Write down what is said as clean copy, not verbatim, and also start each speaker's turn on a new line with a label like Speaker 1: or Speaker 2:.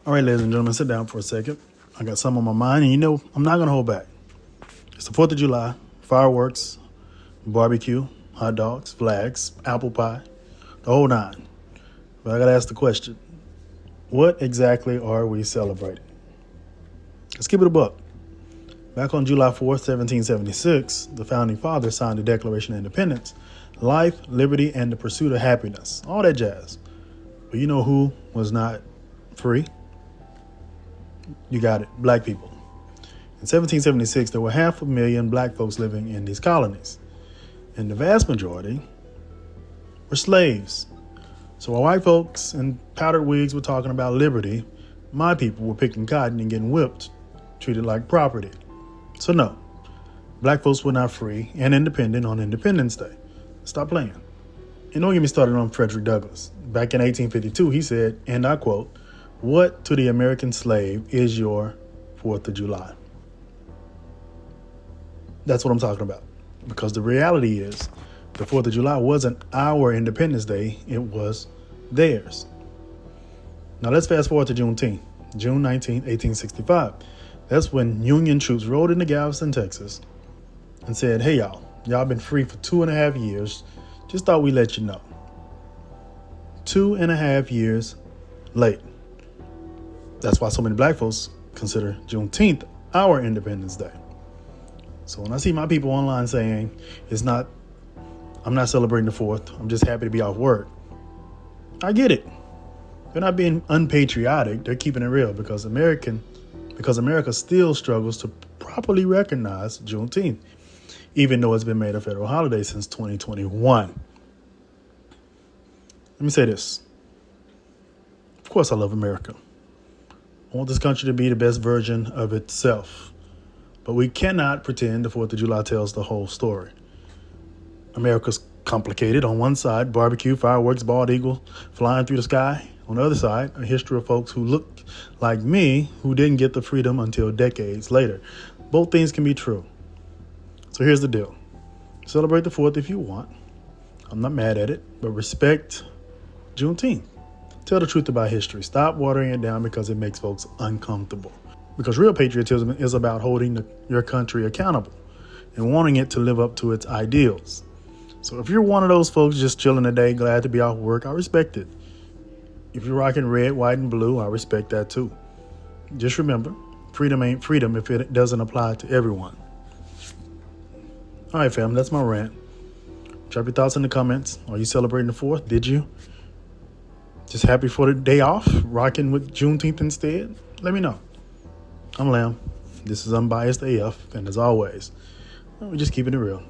Speaker 1: All right, ladies and gentlemen, sit down for a second. I got something on my mind, and I'm not going to hold back. It's the 4th of July, fireworks, barbecue, hot dogs, flags, apple pie, the whole nine. But I got to ask the question, what exactly are we celebrating? Let's keep it a buck. Back on July 4th, 1776, the Founding Fathers signed the Declaration of Independence, life, liberty, and the pursuit of happiness, all that jazz. But you know who was not free? You got it, black people. In 1776, there were 500,000 black folks living in these colonies, and the vast majority were slaves. So while white folks in powdered wigs were talking about liberty, my people were picking cotton and getting whipped, treated like property. So no, black folks were not free and independent on Independence Day. Stop playing. And don't get me started on Frederick Douglass. Back in 1852, he said, and I quote, "What to the American slave is your 4th of July?" That's what I'm talking about. Because the reality is, the 4th of July wasn't our Independence Day, it was theirs. Now let's fast forward to Juneteenth, June 19, 1865. That's when Union troops rode into Galveston, Texas, and said, "Hey y'all been free for 2.5 years. Just thought we'd let you know." 2.5 years late. That's why so many black folks consider Juneteenth our Independence Day. So when I see my people online saying I'm not celebrating the 4th, I'm just happy to be off work, I get it. They're not being unpatriotic. They're keeping it real because America still struggles to properly recognize Juneteenth, even though it's been made a federal holiday since 2021. Let me say this. Of course, I love America. I want this country to be the best version of itself. But we cannot pretend the 4th of July tells the whole story. America's complicated. On one side, barbecue, fireworks, bald eagle flying through the sky. On the other side, a history of folks who look like me who didn't get the freedom until decades later. Both things can be true. So here's the deal. Celebrate the 4th if you want. I'm not mad at it, but respect Juneteenth. Tell the truth about history. Stop watering it down because it makes folks uncomfortable. Because real patriotism is about holding your country accountable and wanting it to live up to its ideals. So if you're one of those folks just chilling today, glad to be off work, I respect it. If you're rocking red, white, and blue, I respect that too. Just remember, freedom ain't freedom if it doesn't apply to everyone. All right, fam, that's my rant. Drop your thoughts in the comments. Are you celebrating the 4th? Did you? Just happy for the day off, rocking with Juneteenth instead? Let me know. I'm Lamar. This is Unbiased AF, and as always, we're just keeping it real.